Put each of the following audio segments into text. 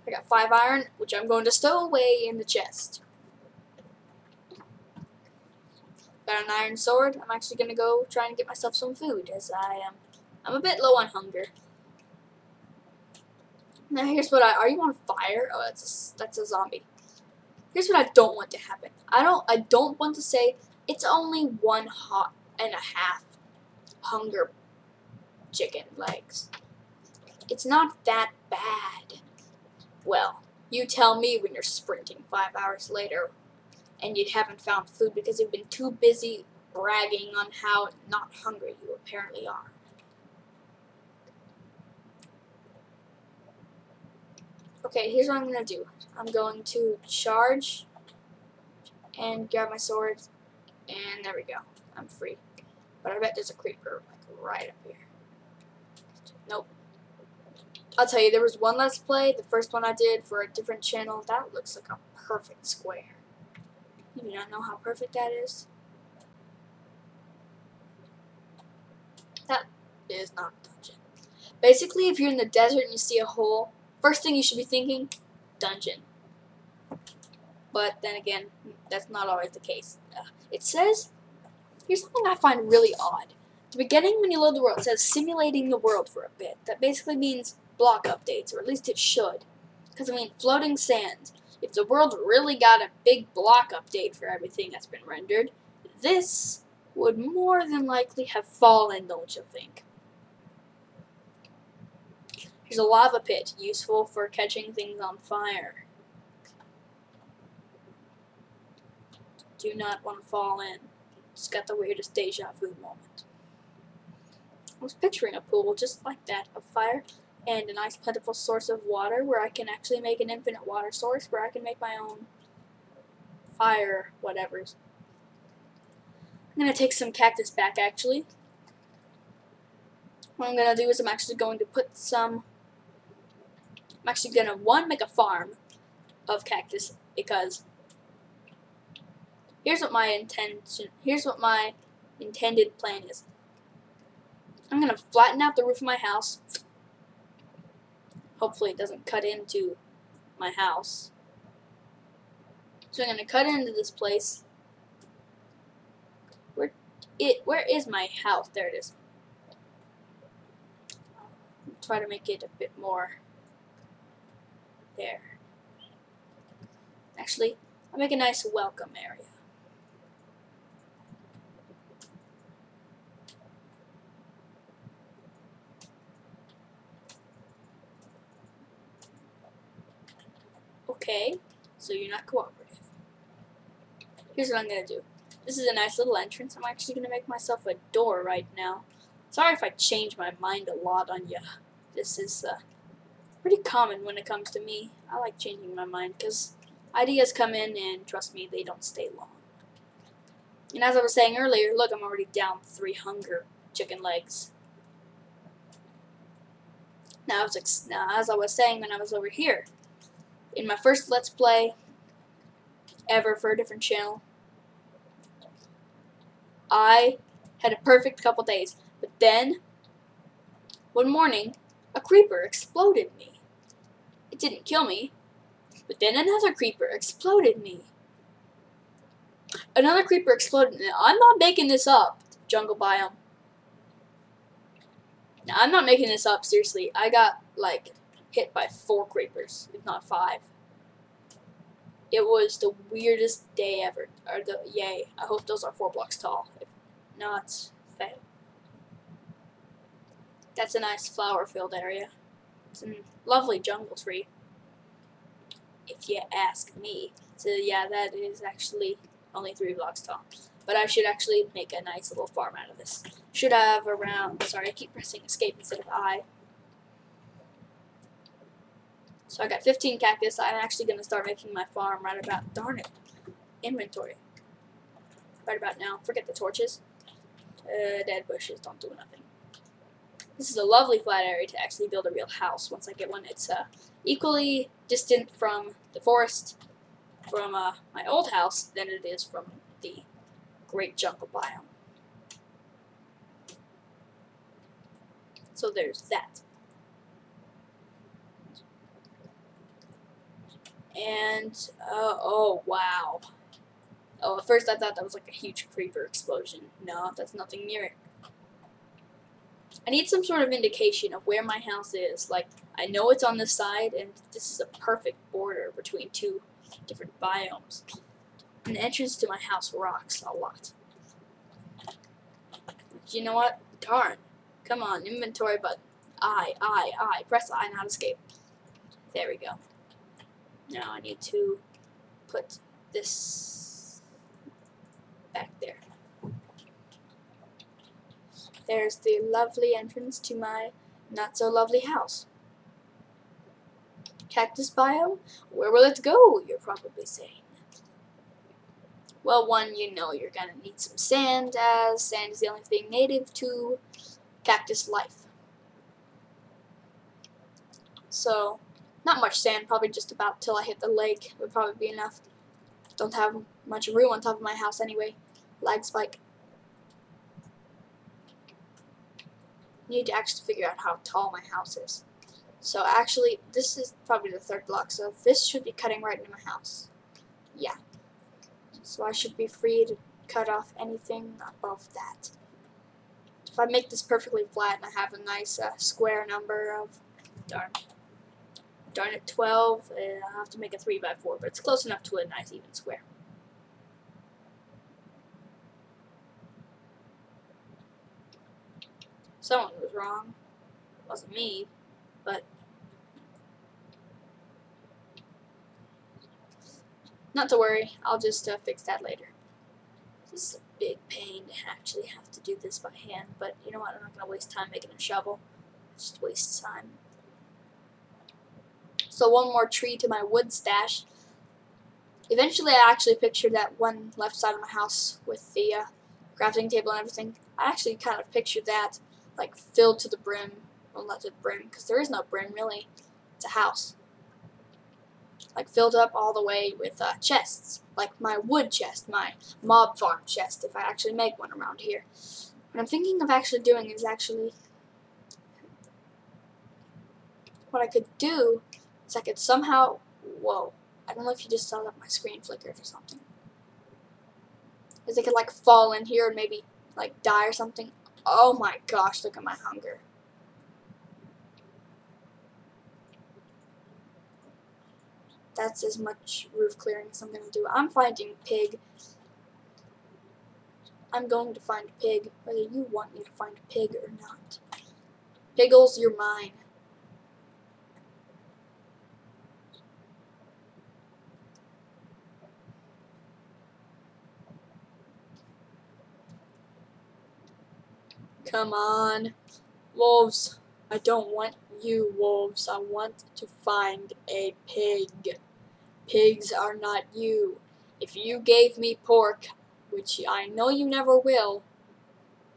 I got 5 iron, which I'm going to stow away in the chest. Got an iron sword. I'm actually going to go try and get myself some food, as I'm a bit low on hunger. Now here's what are you on fire? Oh, that's a zombie. Here's what I don't want to happen. I don't want to say it's only 1.5 hunger chicken legs. It's not that bad. Well, you tell me when you're sprinting 5 hours later and you haven't found food because you've been too busy bragging on how not hungry you apparently are. Okay, here's what I'm going to do. I'm going to charge and grab my sword, and there we go. I'm free. But I bet there's a creeper like right up here. Nope. I'll tell you, there was one Let's Play, the first one I did for a different channel. That looks like a perfect square. You do not know how perfect that is? That is not a dungeon. Basically, if you're in the desert and you see a hole, first thing you should be thinking, dungeon. But then again, that's not always the case. It says, here's something I find really odd. At the beginning, when you load the world, it says simulating the world for a bit. That basically means block updates, or at least it should. Because, I mean, floating sand. If the world really got a big block update for everything that's been rendered, this would more than likely have fallen, don't you think? Here's a lava pit, useful for catching things on fire. Do not want to fall in. Just got the weirdest deja vu moment. I was picturing a pool just like that, of fire, and a nice plentiful source of water where I can actually make an infinite water source, where I can make my own fire whatevers. I'm going to take some cactus back, actually. What I'm going to do is I'm actually going to make a farm of cactus, because here's what my intended plan is. I'm going to flatten out the roof of my house. Hopefully it doesn't cut into my house. So I'm going to cut into this place. Where is my house? There it is. Try to make it a bit more there. Actually, I'll make a nice welcome area. Okay, so you're not cooperative. Here's what I'm going to do. This is a nice little entrance. I'm actually going to make myself a door right now. Sorry if I change my mind a lot on you. This is pretty common when it comes to me. I like changing my mind because ideas come in and, trust me, they don't stay long. And as I was saying earlier, look, I'm already down 3 hunger chicken legs. Now, as I was saying when I was over here, in my first Let's Play ever for a different channel, I had a perfect couple days. But then, one morning, a creeper exploded me. It didn't kill me, but then another creeper exploded me. Another creeper exploded me. I'm not making this up, jungle biome. Now, I'm not making this up, seriously. I got, like, hit by 4 creepers, if not 5. It was the weirdest day ever. Yay. I hope those are 4 blocks tall. If not, fail. That's a nice flower-filled area. It's a lovely jungle tree, if you ask me. So yeah, that is actually only 3 blocks tall. But I should actually make a nice little farm out of this. Should have around, sorry, I keep pressing escape instead of I. So I got 15 cactus. I'm actually going to start making my farm right about, darn it, inventory. Right about now. Forget the torches. Dead bushes don't do nothing. This is a lovely flat area to actually build a real house once I get one. It's equally distant from the forest, from my old house, than it is from the great jungle biome. So there's that. And, oh, wow. Oh, at first I thought that was like a huge creeper explosion. No, that's nothing near it. I need some sort of indication of where my house is. Like, I know it's on this side, and this is a perfect border between two different biomes. And the entrance to my house rocks a lot. You know what? Darn. Come on, inventory button. I. Press I, not escape. There we go. Now I need to put this back there. There's the lovely entrance to my not-so-lovely house. Cactus biome? Where will it go, you're probably saying. Well, one, you know you're going to need some sand, as sand is the only thing native to cactus life. So, not much sand, probably just about till I hit the lake would probably be enough. Don't have much room on top of my house anyway. Lag spike. Need to actually figure out how tall my house is. So actually, this is probably the third block, so this should be cutting right into my house. Yeah. So I should be free to cut off anything above that. If I make this perfectly flat and I have a nice square number of, darn it, 12, I'll have to make a 3x4, but it's close enough to a nice even square. Someone was wrong. It wasn't me, but not to worry, I'll just fix that later. This is a big pain to actually have to do this by hand, but you know what, I'm not going to waste time making a shovel. Just waste time. So one more tree to my wood stash. Eventually I actually pictured that one left side of my house with the crafting table and everything. I actually kind of pictured that like filled to the brim. Well, not to the brim, because there is no brim really. It's a house. Like filled up all the way with chests. Like my wood chest, my mob farm chest, if I actually make one around here. What I'm thinking of actually doing is what I could do is I could somehow, whoa, I don't know if you just saw that my screen flickered or something. Is I could like fall in here and maybe like die or something. Oh my gosh, look at my hunger. That's as much roof clearing as I'm going to do. I'm finding pig. I'm going to find pig, whether you want me to find pig or not. Piggles, you're mine. Come on. Wolves. I don't want you, wolves. I want to find a pig. Pigs are not you. If you gave me pork, which I know you never will,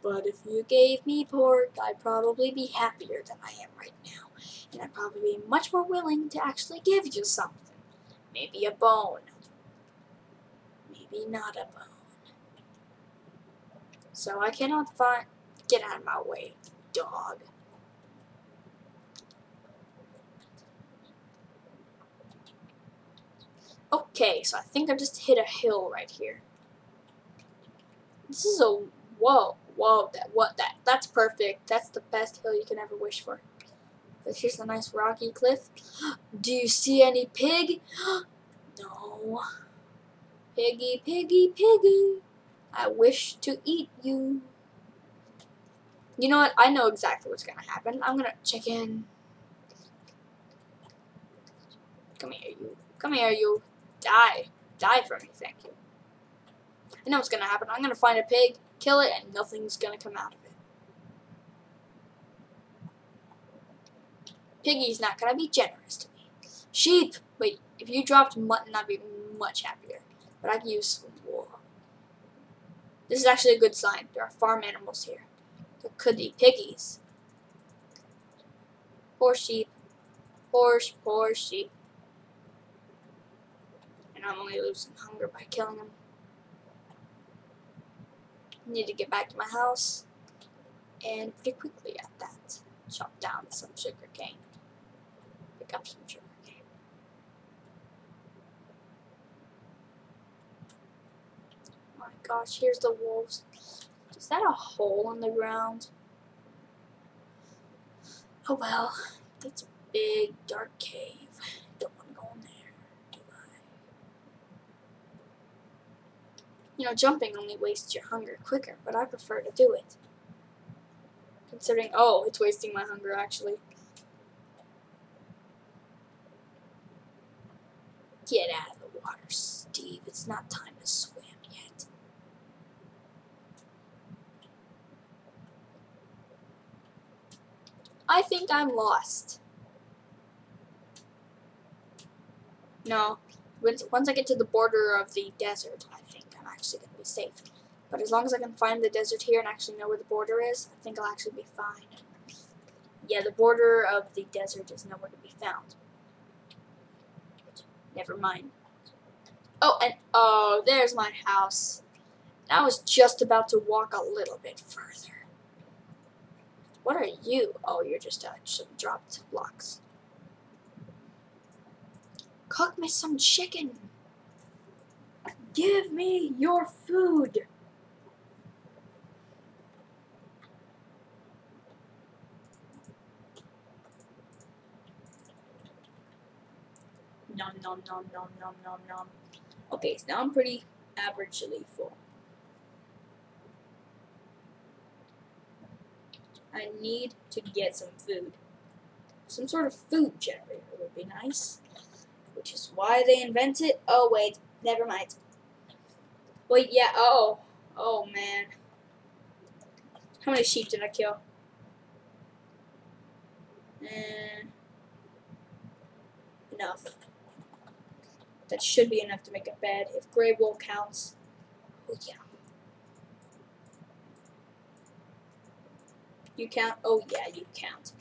but if you gave me pork, I'd probably be happier than I am right now. And I'd probably be much more willing to actually give you something. Maybe a bone. Maybe not a bone. So I cannot find... Get out of my way, dog. Okay, so I think I just hit a hill right here. This is a... Whoa, that's perfect. That's the best hill you can ever wish for. But here's a nice rocky cliff. Do you see any pig? No. Piggy, piggy, piggy. I wish to eat you. You know what? I know exactly what's going to happen. I'm going to check in. Come here, you. Come here, you. Die. Die for me, thank you. I know what's going to happen. I'm going to find a pig, kill it, and nothing's going to come out of it. Piggy's not going to be generous to me. Sheep! Wait, if you dropped mutton, I'd be much happier. But I can use some wool. This is actually a good sign. There are farm animals here. There could be piggies. Poor sheep. Poor sheep. And I'm only losing hunger by killing them. I need to get back to my house. And pretty quickly at that. Chop down some sugar cane. Pick up some sugar cane. gosh, here's the wolves. Is that a hole in the ground? Oh well, that's a big dark cave. Don't want to go in there, do I? You know, jumping only wastes your hunger quicker, but I prefer to do it. Considering, oh, it's wasting my hunger actually. Get out of the water, Steve. It's not time to swim yet. I think I'm lost. No, once I get to the border of the desert, I think I'm actually going to be safe. But as long as I can find the desert here and actually know where the border is, I think I'll actually be fine. Yeah, the border of the desert is nowhere to be found. Never mind. Oh, and oh, there's my house. I was just about to walk a little bit further. What are you? Oh, you're just some dropped blocks. Cook me some chicken. Give me your food. Nom nom nom nom nom nom nom. Okay, so now I'm pretty averagely full. I need to get some food. Some sort of food generator would be nice. Which is why they invented. Oh wait, never mind. Wait, yeah. Oh man. How many sheep did I kill? Enough. That should be enough to make a bed if gray wool counts. Oh yeah. You count? Oh yeah, you count.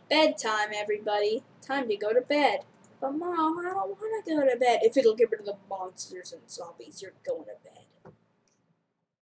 Bedtime, everybody. Time to go to bed. But Mom, I don't want to go to bed. If it'll get rid of the monsters and zombies, you're going to bed.